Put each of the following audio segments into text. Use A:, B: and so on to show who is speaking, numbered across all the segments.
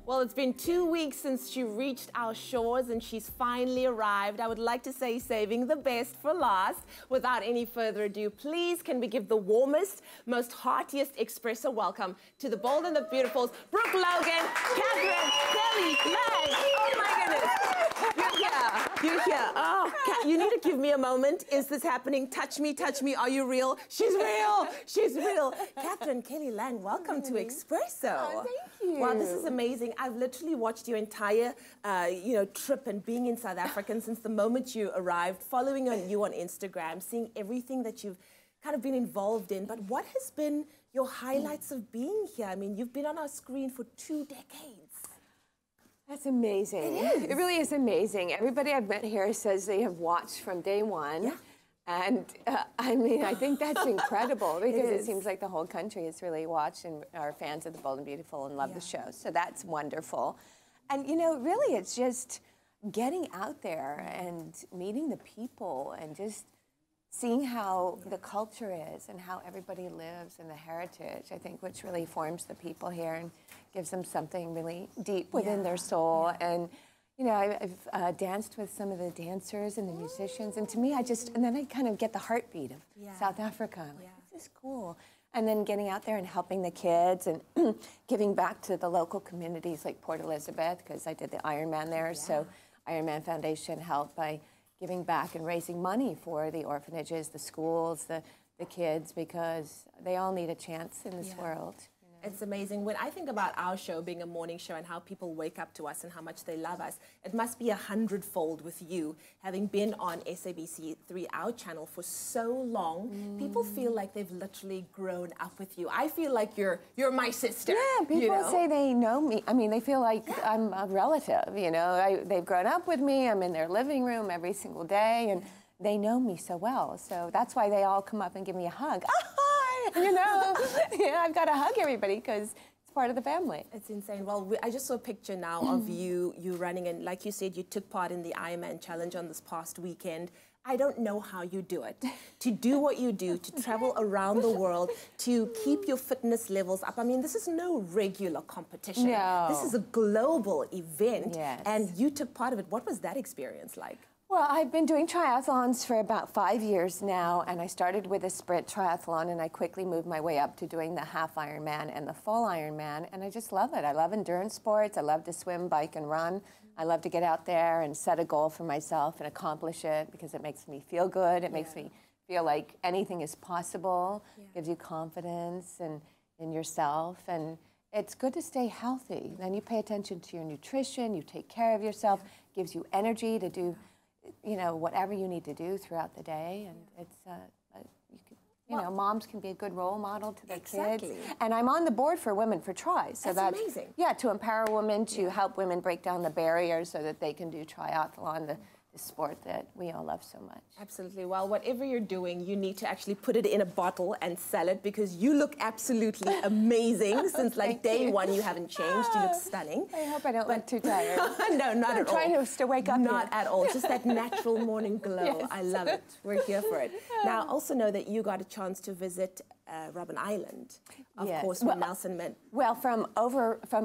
A: Well, it's been 2 weeks since she reached our shores and she's finally arrived. I would like to say saving the best for last. Without any further ado, please can we give the warmest, most heartiest Expresso welcome to the bold and the beautifuls, Brooke Logan, Katherine Kelly Lang. Oh my goodness. You're here. You're here. Oh, you need to give me a moment. Is this happening? Touch me, touch me. Are you real? She's real. She's real. Katherine Kelly Lang, welcome to Expresso.
B: Oh, thank you.
A: Wow, this is amazing. I've literally watched your entire, trip and being in South Africa since the moment you arrived, following you on Instagram, seeing everything that you've kind of been involved in. But what has been your highlights of being here? I mean, you've been on our screen for 2 decades.
B: That's amazing.
A: It is.
B: It really is amazing. Everybody I've met here says they have watched from day one.
A: Yeah.
B: And I mean, I think that's incredible because it seems like the whole country has really watched and are fans of The Bold and Beautiful and love the show. So that's wonderful. And, you know, really it's just getting out there and meeting the people and just seeing how the culture is and how everybody lives and the heritage, I think, which really forms the people here and gives them something really deep within their soul. And you know, I've danced with some of the dancers and the musicians, and to me, and then I kind of get the heartbeat of South Africa. I'm like, this is cool. And then getting out there and helping the kids and giving back to the local communities like Port Elizabeth, because I did the Ironman there. So Ironman Foundation helped by giving back and raising money for the orphanages, the schools, the kids, because they all need a chance in this world.
A: It's amazing. When I think about our show being a morning show and how people wake up to us and how much they love us, it must be 100-fold with you, having been on SABC3, our channel, for so long. People feel like they've literally grown up with you. I feel like you're my sister.
B: Yeah, people say they know me. I mean, they feel like I'm a relative, you know. They've grown up with me. I'm in their living room every single day, and they know me so well. So that's why they all come up and give me a hug. You know, I've got to hug everybody because it's part of the family.
A: It's insane. Well, I just saw a picture now of you running, and like you said, you took part in the Ironman Challenge on this past weekend. I don't know how you do it. To do what you do, to travel around the world, to keep your fitness levels up. I mean, this is no regular competition.
B: No.
A: This is a global event,
B: Yes.
A: and you took part of it. What was that experience like?
B: Well, I've been doing triathlons for about 5 years now, and I started with a sprint triathlon, and I quickly moved my way up to doing the half Ironman and the full Ironman, and I just love it. I love endurance sports. I love to swim, bike, and run. I love to get out there and set a goal for myself and accomplish it because it makes me feel good. It makes me feel like anything is possible, gives you confidence in yourself, and it's good to stay healthy. Then you pay attention to your nutrition, you take care of yourself, gives you energy to do whatever you need to do throughout the day, and it's, moms can be a good role model to their kids. And I'm on the board for Women for Tri, so that's
A: amazing.
B: Yeah, to empower women, to help women break down the barriers so that they can do triathlon, the sport that we all love so much.
A: Absolutely. Well, whatever you're doing, you need to actually put it in a bottle and sell it because you look absolutely amazing. Since like day one, you haven't changed. You look stunning.
B: I hope I don't look too tired.
A: No, not at all.
B: I'm trying to wake up.
A: Not at all. Just that natural morning glow. I love it. We're here for it. Now, I also know that you got a chance to visit Robben Island, of course, from Nelson Mandela.
B: Well, from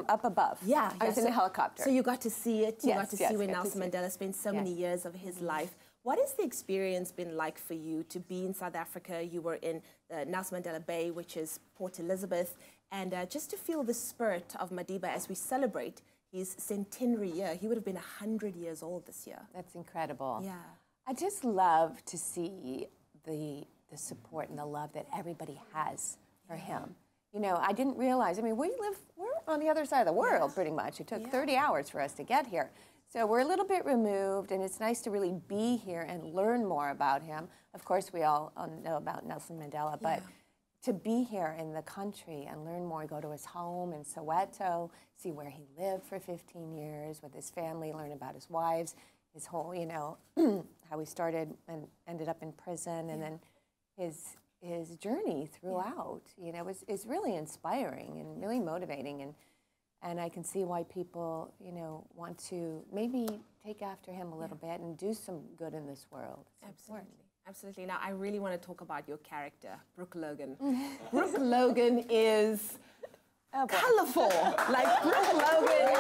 B: up above.
A: Yeah,
B: I was in a helicopter.
A: So you got to see it. You got to see where
B: got
A: Nelson Mandela spent so many years of his life. What has the experience been like for you to be in South Africa? You were in Nelson Mandela Bay, which is Port Elizabeth, and just to feel the spirit of Madiba as we celebrate his centenary year. He would have been 100 years old this year.
B: That's incredible.
A: Yeah.
B: I just love to see the support and the love that everybody has for him. You know, I didn't realize, I mean, we're on the other side of the world pretty much. It took 30 hours for us to get here. So we're a little bit removed, and it's nice to really be here and learn more about him. Of course, we all know about Nelson Mandela, but to be here in the country and learn more, go to his home in Soweto, see where he lived for 15 years with his family, learn about his wives, his whole, how he started and ended up in prison, and then his journey throughout, is really inspiring and really motivating, and I can see why people, want to maybe take after him a little bit and do some good in this world.
A: Absolutely. Now, I really want to talk about your character, Brooke Logan. Brooke Logan is colorful. Like Brooke Logan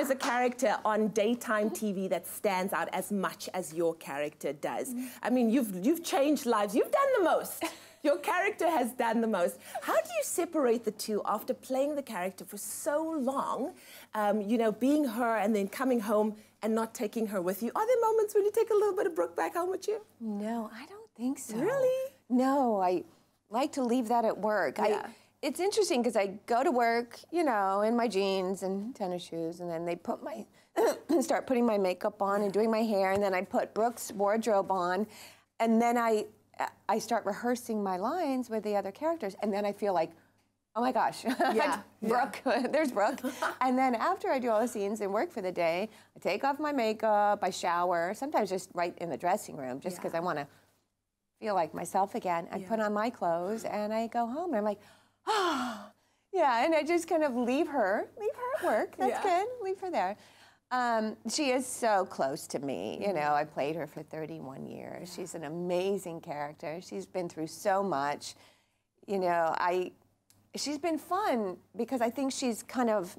A: there's a character on daytime TV that stands out as much as your character does? I mean, you've changed lives. You've done the most. Your character has done the most. How do you separate the two after playing the character for so long? You know, being her and then coming home and not taking her with you. Are there moments when you take a little bit of Brooke back home with you?
B: No, I don't think so.
A: Really?
B: No, I like to leave that at work.
A: Yeah.
B: It's interesting because I go to work, you know, in my jeans and tennis shoes, and then they put my, start putting my makeup on and doing my hair, and then I put Brooke's wardrobe on, and then I start rehearsing my lines with the other characters, and then I feel like, oh my gosh, Brooke, there's Brooke. And then after I do all the scenes and work for the day, I take off my makeup, I shower, sometimes just right in the dressing room, just because I want to feel like myself again. I put on my clothes and I go home and I'm like, oh, yeah, and I just kind of leave her at work. That's good, leave her there. She is so close to me. You know, I played her for 31 years. She's an amazing character. She's been through so much. You know, she's been fun because I think she's kind of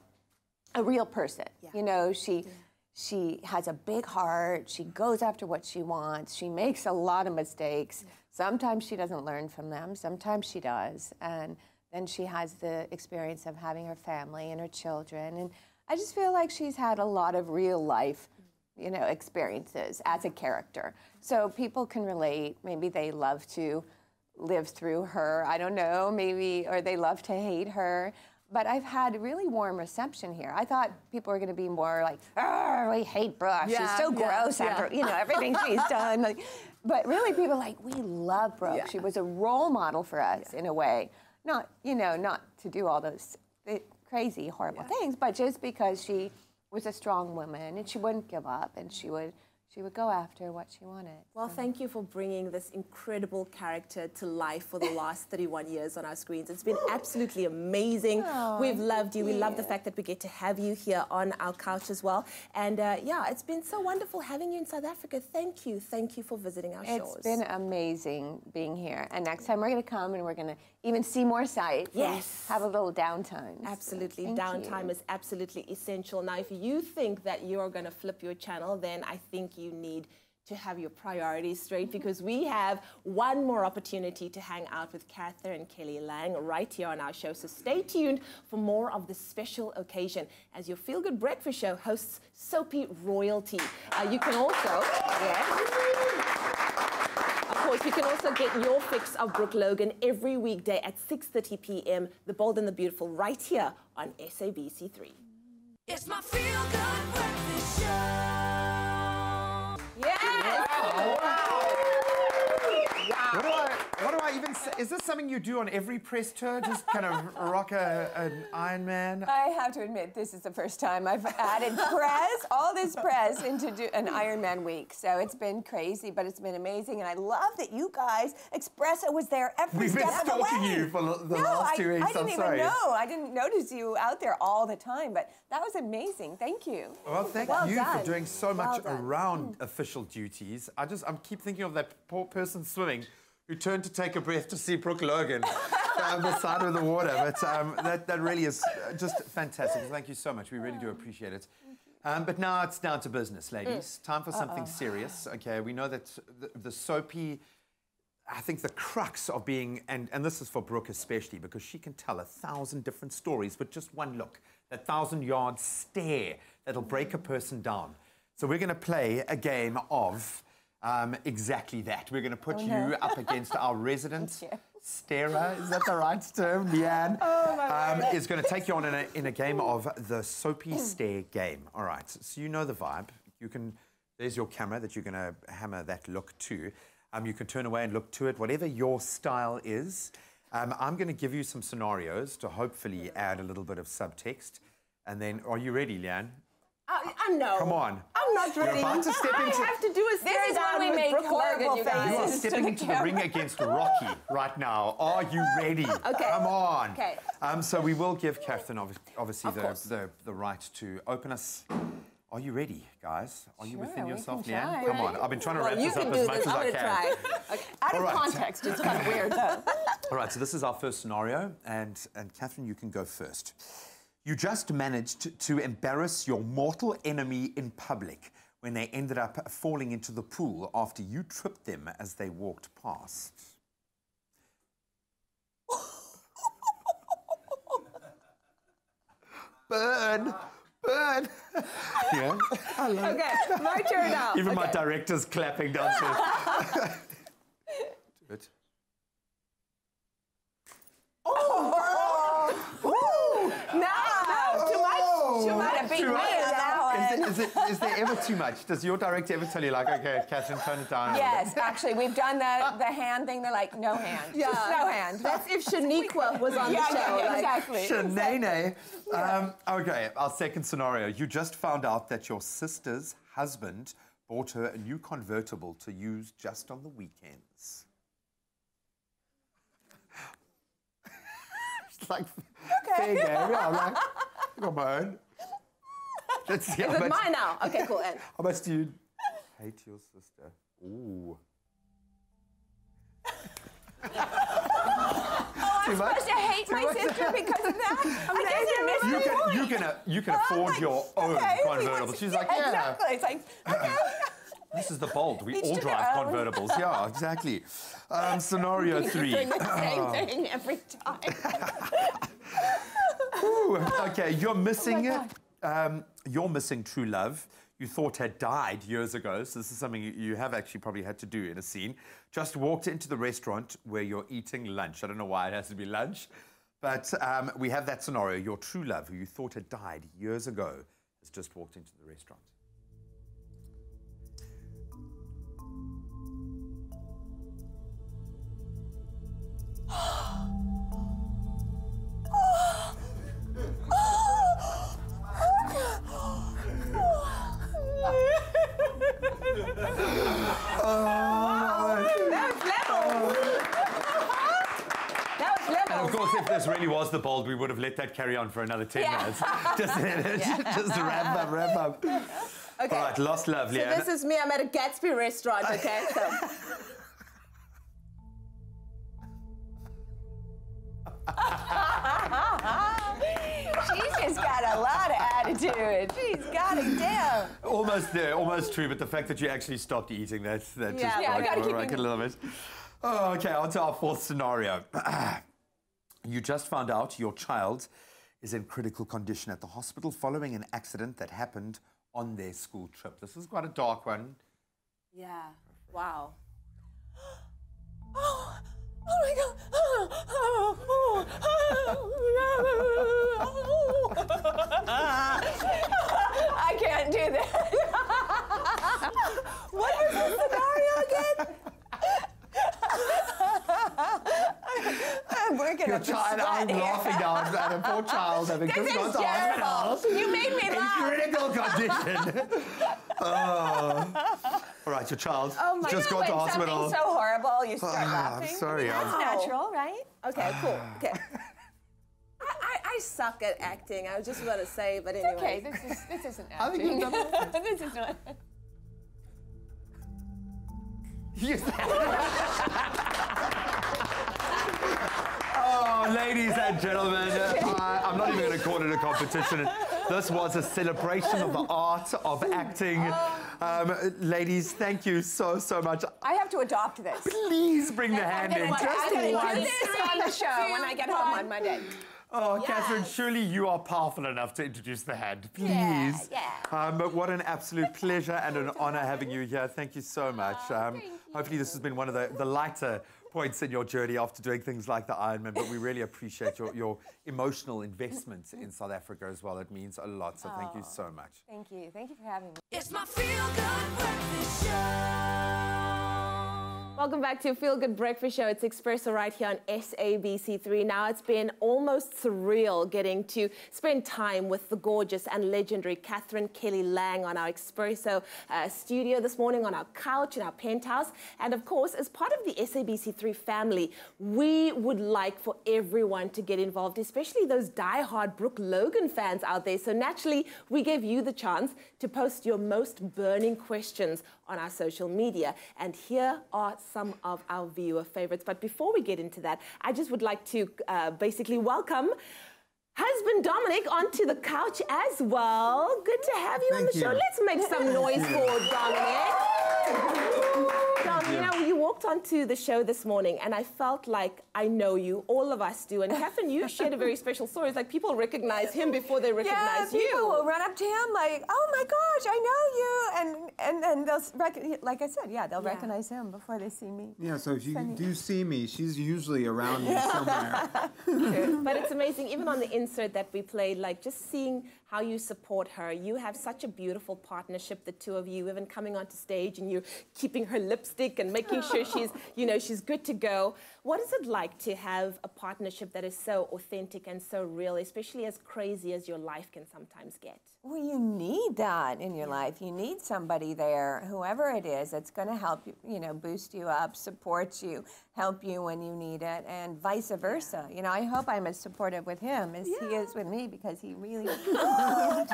B: a real person. You know, she has a big heart. She goes after what she wants. She makes a lot of mistakes. Sometimes she doesn't learn from them. Sometimes she does. And then she has the experience of having her family and her children. And I just feel like she's had a lot of real life, you know, experiences as a character. So people can relate. Maybe they love to live through her. I don't know, maybe, or they love to hate her. But I've had really warm reception here. I thought people were going to be more like, oh, we hate Brooke. She's so gross after, you know, everything she's done. Like, but really people are like, we love Brooke. She was a role model for us in a way. Not, you know, not to do all those crazy, horrible things, but just because she was a strong woman and she wouldn't give up and she would go after what she wanted.
A: Well, thank you for bringing this incredible character to life for the last 31 years on our screens. It's been absolutely amazing. We've loved you. We love the fact that we get to have you here on our couch as well. And yeah, it's been so wonderful having you in South Africa. Thank you. Thank you for visiting our shores.
B: It's been amazing being here. And next time we're going to come and we're going to even see more sights.
A: Yes.
B: Have a little downtime.
A: Absolutely. So downtime is absolutely essential. Now, if you think that you're going to flip your channel, then I think you need to have your priorities straight, because we have one more opportunity to hang out with Katherine Kelly Lang right here on our show. So stay tuned for more of this special occasion as your Feel Good Breakfast Show hosts Soapy royalty. You can also, of course, you can also get your fix of Brooke Logan every weekday at 6:30 p.m. The Bold and the Beautiful right here on SABC3.
C: It's my Feel Good Breakfast Show.
A: Yes!
D: Wow. What do I even say? Is this something you do on every press tour? Just kind of rock an Iron Man?
B: I have to admit, this is the first time I've added all this press into an Iron Man week. So it's been crazy, but it's been amazing. And I love that you guys, Expresso was there every step of the way.
D: We've been stalking you for the last 2 weeks.
B: I didn't even know. I didn't notice you out there all the time, but that was amazing. Thank you.
D: Well, thank you for doing so much around official duties. I keep thinking of that poor person swimming who turned to take a breath to see Brooke Logan on the side of the water. But that really is just fantastic. Thank you so much. We really do appreciate it. But now it's down to business, ladies. Time for something serious. Okay, we know that the Soapy, I think the crux of being, and this is for Brooke especially, because she can tell 1,000 different stories with just one look. That 1,000-yard stare that'll break a person down. So we're going to play a game of exactly that. We're going to put you up against our resident starer. Is that the right term? Leanne is going to take you on in a game of the Soapy stare game. All right. So you know the vibe. There's your camera that you're going to hammer that look to. You can turn away and look to it, whatever your style is. I'm going to give you some scenarios to hopefully add a little bit of subtext. And then, are you ready, Leanne?
A: No.
D: Come on.
A: I'm not ready.
D: You're about to step into...
A: I have to do a stare
B: This is
A: down
B: when we make
A: Brooke
B: horrible
A: Logan,
B: faces.
D: You are stepping into the ring against Rocky right now. Are you ready?
A: Okay.
D: Come on.
B: Okay.
D: So we will give Katherine, obviously, the right to open us. Are you ready, guys? Are you within yourself, Leanne? Come on. I've been trying to wrap this up as much as I can.
A: Okay.
B: Out of context, it's kind of weird, though.
D: All right, so this is our first scenario, and Katherine, you can go first. You just managed to embarrass your mortal enemy in public when they ended up falling into the pool after you tripped them as they walked past. Burn! Burn! Yeah.
A: Okay, my turn now.
D: Even my director's clapping downstairs. Do it.
B: Too much.
D: Is there ever too much? Does your director ever tell you, like, okay, Katherine, tone it down?
B: Yes, actually, we've done the hand thing. They're like, no hand.
A: Yeah.
B: Just no hand.
A: That's if Shaniqua was on the show.
B: Yeah, exactly.
D: Shanae. Okay, our second scenario. You just found out that your sister's husband bought her a new convertible to use just on the weekends. It's like, fair game. Yeah, I'm like, I got my own. Let's see
A: Is it mine now? Okay, cool. And
D: how much do you hate your sister? Ooh.
B: I'm supposed to hate my sister because of that?
D: You can afford your own convertible. She's like, yeah.
B: Exactly. It's like, okay.
D: This is the bold. We
B: Each
D: all
B: to
D: drive
B: their own.
D: convertibles. Yeah, exactly. Scenario 3.
B: Doing the same thing every time.
D: Ooh, okay, you're missing true love you thought had died years ago. So this is something you have actually probably had to do in a scene. Just walked into the restaurant where you're eating lunch. I don't know why it has to be lunch, but we have that scenario. Your true love, who you thought had died years ago, has just walked into the restaurant. Of course, if this really was the bold, we would have let that carry on for another 10 minutes. Just wrap up.
A: okay.
D: All right, lost love, Leanne.
A: So this is me. I'm at a Gatsby restaurant, okay? So.
B: She's just got a lot of attitude. She's got it down.
D: Almost there, almost true, but the fact that you actually stopped eating, that just
B: I gotta keep
D: broke it a little bit. Oh, okay, on to our fourth scenario. You just found out your child is in critical condition at the hospital following an accident that happened on their school trip. This is quite a dark one.
A: Yeah. Wow.
B: Oh my God. I can't do that.
A: What was the scenario again?
D: Your child, I'm laughing now at a poor child having
B: This
D: just
B: is
D: gone to
B: terrible.
D: hospital.
B: You made me
D: In
B: laugh.
D: critical condition. All right, your child just got to hospital.
B: Something so horrible, you start laughing.
D: I'm sorry.
B: That's natural, right?
A: Okay, cool. Okay. I suck at acting. I was just going to say, but anyway.
B: Okay, this isn't
D: I think
B: acting.
D: you've done it.
B: This is not.
D: Oh, ladies and gentlemen, I'm not even going to call it a competition. This was a celebration of the art of acting. Ladies, thank you so much.
B: I have to adopt this.
D: Please bring the hand in
B: I'm
D: just
B: going to do
D: once.
B: this on the show when I get home on Monday.
D: Oh, Katherine, surely you are powerful enough to introduce the hand. Please.
B: Yeah.
D: But what an absolute pleasure and an honor having you here. Thank you so much. Hopefully this has been one of the lighter points in your journey after doing things like the Ironman, but we really appreciate your emotional investment in South Africa as well. It means a lot, so thank you so much.
B: Thank you. Thank you for having me.
C: It's my feel-good breakfast show.
A: Welcome back to Feel Good Breakfast Show. It's Expresso right here on SABC3. Now, it's been almost surreal getting to spend time with the gorgeous and legendary Katherine Kelly Lang on our Expresso studio this morning, on our couch in our penthouse. And of course, as part of the SABC3 family, we would like for everyone to get involved, especially those die-hard Brooke Logan fans out there. So naturally, we gave you the chance to post your most burning questions on our social media. And here are some of our viewer favorites. But before we get into that, I just would like to basically welcome husband Dominic onto the couch as well. Good to have you on the show. Let's make some noise for Dominic. Dom, you know, you walked onto the show this morning and I felt like I know you, all of us do. And Katherine, you shared a very special story. It's like people recognize him before they recognize you.
B: People will run up to him like, oh my gosh, I know you. And then they'll, like I said, they'll recognize him before they see me.
E: Yeah, so if you do see me, she's usually around me somewhere.
A: But it's amazing, even on the insert that we played, like just seeing how you support her. You have such a beautiful partnership, the two of you, even coming onto stage and you're keeping her lipstick and making sure she's, you know, she's good to go. What is it like to have a partnership that is so authentic and so real, especially as crazy as your life can sometimes get?
B: Well, you need that in your life. You need somebody there, whoever it is, that's going to help you, you know, boost you up, support you, help you when you need it, and vice versa. You know, I hope I'm as supportive with him as he is with me, because he really... I'm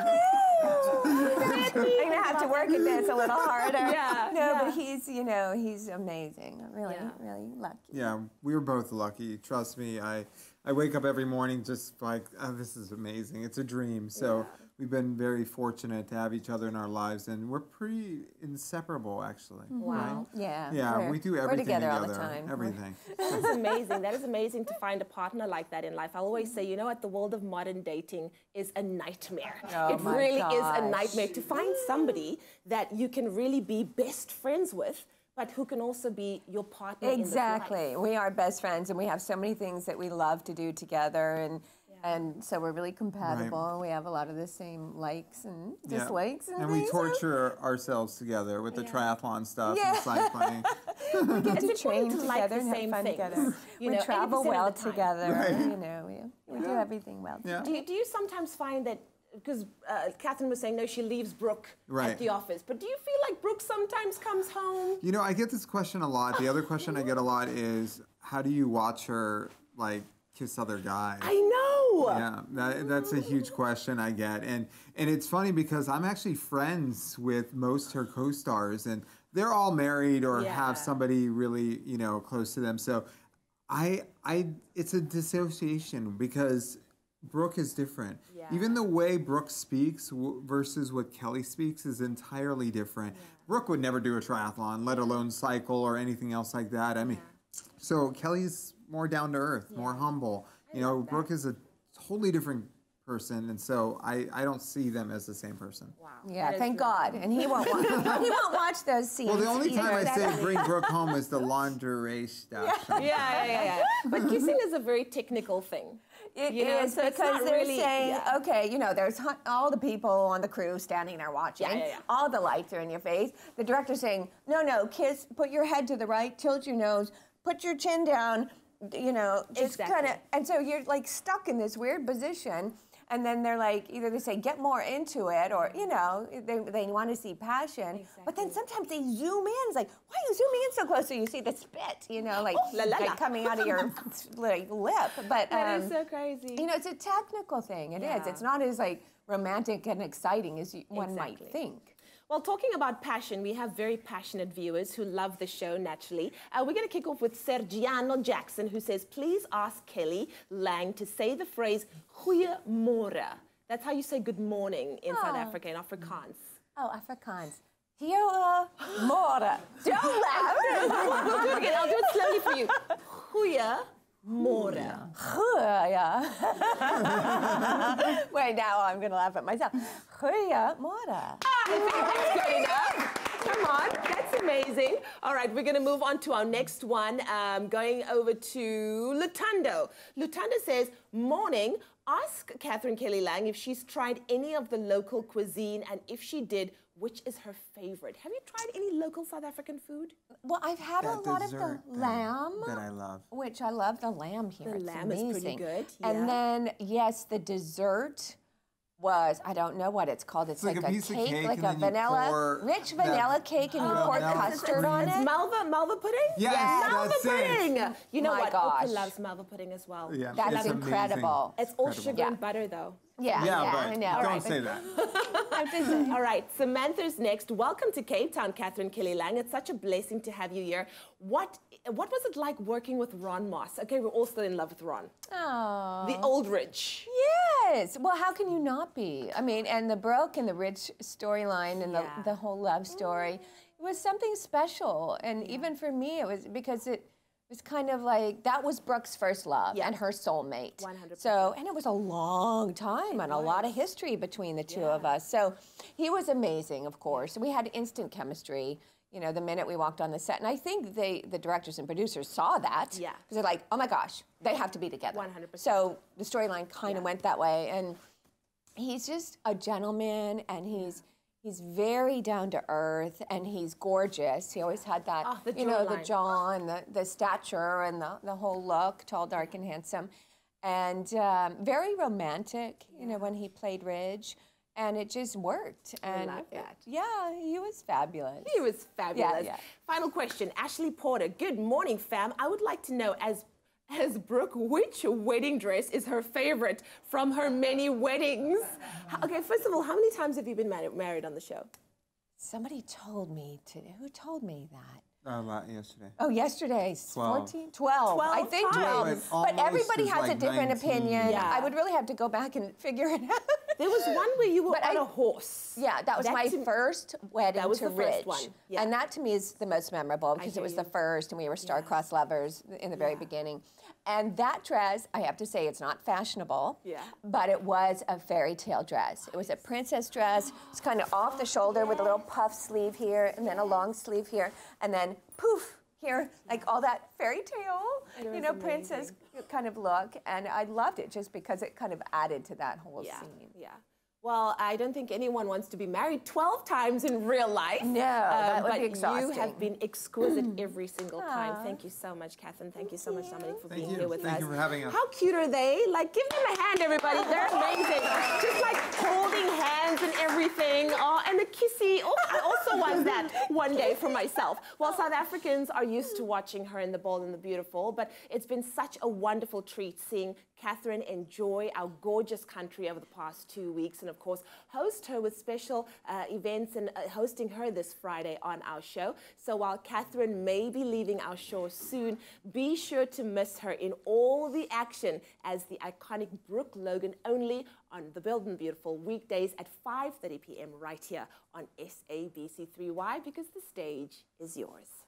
B: going to have to work at this a little harder. But he's, you know, he's amazing. I'm really, really lucky.
E: Yeah, we were both lucky. Trust me, I wake up every morning just like, oh, this is amazing. It's a dream. So we've been very fortunate to have each other in our lives, and we're pretty inseparable, actually.
A: Wow.
E: Right? Yeah, we do everything
B: together all the time.
E: Everything.
A: That is amazing. That is amazing to find a partner like that in life. I always say, you know what, the world of modern dating is a nightmare. It really is a nightmare to find somebody that you can really be best friends with, but who can also be your partner in this life.
B: We are best friends, and we have so many things that we love to do together, and so we're really compatible. And we have a lot of the same likes and dislikes and
E: we torture ourselves together with the triathlon stuff and cycling.
B: We get to train
A: to
B: together
A: like the
B: and
A: same
B: have fun
A: things.
B: together.
A: You
B: We
A: know,
B: travel
A: 80%
B: well
A: of the time.
B: together. You know, we do everything well.
A: Do you sometimes find that, because Katherine was saying, no, she leaves Brooke at the office, but do you feel like Brooke sometimes comes home?
E: You know, I get this question a lot. The other question I get a lot is, how do you watch her, like, kiss other guys?
A: I know.
E: Yeah, that's a huge question I get. And it's funny because I'm actually friends with most of her co-stars, and they're all married or have somebody really, you know, close to them. So it's a dissociation because Brooke is different. Even the way Brooke speaks versus what Kelly speaks is entirely different. Brooke would never do a triathlon, let alone cycle or anything else like that. I mean, so Kelly's more down to earth, more humble. You know, Brooke is a totally different person, and so I don't see them as the same person.
A: Wow.
B: Yeah, thank God. And he won't watch those scenes.
E: Well, the only time I say bring Brooke home is the lingerie stuff.
A: But kissing is a very technical thing.
B: It is,
A: so
B: because they're saying, okay, you know, there's all the people on the crew standing there watching. All the lights are in your face. The director's saying, no, kiss, put your head to the right, tilt your nose, put your chin down, you know, just kind of, and so you're like stuck in this weird position. And then they're like, either they say, get more into it, or, you know, they want to see passion. But then sometimes they zoom in. It's like, why are you zooming in so close so you see the spit, you know, like, like coming out of your like, lip. But
A: that is so crazy.
B: You know, it's a technical thing. It is. It's not as, like, romantic and exciting as one might think.
A: Well, talking about passion, we have very passionate viewers who love the show, naturally. We're going to kick off with Sergiano Jackson, who says, please ask Kelly Lang to say the phrase, goeiemorgen. That's how you say good morning in South Africa, in Afrikaans.
B: Oh, Afrikaans. Goeiemorgen. Don't laugh.
A: We'll do it again. I'll do it slowly for you. Goeiemorgen.
B: Wait, now I'm going to laugh at myself. Goeiemorgen.
A: I think that's good enough. Come on, that's amazing. All right, we're going to move on to our next one, going over to Lutando. Lutando says, morning, ask Katherine Kelly Lang if she's tried any of the local cuisine, and if she did, which is her favorite. Have you tried any local South African food?
B: Well, I've had a lot of the lamb.
E: That I love.
B: Which I love the lamb here.
A: The lamb is pretty good.
B: And then, yes, the dessert was, I don't know what it's called. It's like a
E: piece
B: cake,
E: of cake,
B: like a vanilla, rich vanilla cake, and you pour custard on it.
A: Malva pudding?
E: Yes,
A: Malva
E: that's
A: pudding.
E: it.
A: You know
B: My
A: what?
B: gosh.
A: Oprah loves Malva pudding as well.
E: Yeah,
B: That's incredible.
A: It's all sugar and butter, though.
B: Yeah,
E: but
B: I know.
E: don't
B: right.
E: say that.
A: All right, Samantha's next. Welcome to Cape Town, Katherine Kelly Lang. It's such a blessing to have you here. What was it like working with Ron Moss? Okay, we're all still in love with Ron.
B: Oh.
A: The old rich.
B: Yes. Well, how can you not be? I mean, and the Brooke and the Rich storyline and the whole love story, it was something special. And even for me, it was because it was kind of like, that was Brooke's first love and her soulmate.
A: 100%.
B: So, and it was a long time and a lot of history between the two of us. So he was amazing, of course. We had instant chemistry, you know, the minute we walked on the set. And I think the directors and producers saw that.
A: Yeah.
B: Because they're like, oh my gosh, they have to be together.
A: 100%.
B: So the storyline kind of went that way. And he's just a gentleman, and he's very down to earth, and he's gorgeous. He always had that,
A: the
B: you know, the
A: jawline.
B: jaw and the stature and the whole look, tall, dark, and handsome. And very romantic, you know, when he played Ridge. And it just worked. And
A: I love that.
B: Yeah, he was fabulous.
A: He was fabulous.
B: Yeah.
A: Final question, Ashley Porter. Good morning, fam. I would like to know, as Brooke, which wedding dress is her favorite from her many weddings? Okay, first of all, how many times have you been married on the show?
B: Somebody told me who told me that?
E: Yesterday.
B: Oh, yesterday,
E: 12.
B: 14? 12. I think 12.
A: times.
B: But everybody
E: Almost
B: has
E: is
B: a
E: like
B: different
E: 19.
B: opinion.
A: Yeah.
B: I would really have to go back and figure it out.
A: There was one where you were
B: But
A: on a horse.
B: Yeah, that was my first wedding
A: That was
B: to
A: the first
B: Ridge.
A: one, yeah.
B: And that to me is the most memorable because
A: hear
B: it was
A: you.
B: the first and we were star-crossed lovers in the very beginning. And that dress, I have to say, it's not fashionable, but it was a fairy tale dress. It was a princess dress. It's kind of off the shoulder with a little puff sleeve here and then a long sleeve here and then poof here, like all that fairy tale, you know, princess kind of look. And I loved it just because it kind of added to that whole scene.
A: Yeah. Well, I don't think anyone wants to be married 12 times in real life.
B: No, that would
A: but
B: be exhausting.
A: you have been exquisite every single time. Thank you so much, Katherine. Thank you so much, Dominic, for being here with us.
E: Thank you for having us.
A: How cute are they? Like, give them a hand, everybody. They're amazing. Just like holding hands and everything. Oh, and the kissy. Oh, I also want that one day for myself. Well, South Africans are used to watching her in The Bold and the Beautiful, but it's been such a wonderful treat seeing Katherine enjoy our gorgeous country over the past 2 weeks, and of course host her with special events and hosting her this Friday on our show. So while Katherine may be leaving our show soon, be sure to miss her in all the action as the iconic Brooke Logan, only on The Bold and Beautiful weekdays at 5:30 p.m. right here on SABC3. Why? Because the stage is yours.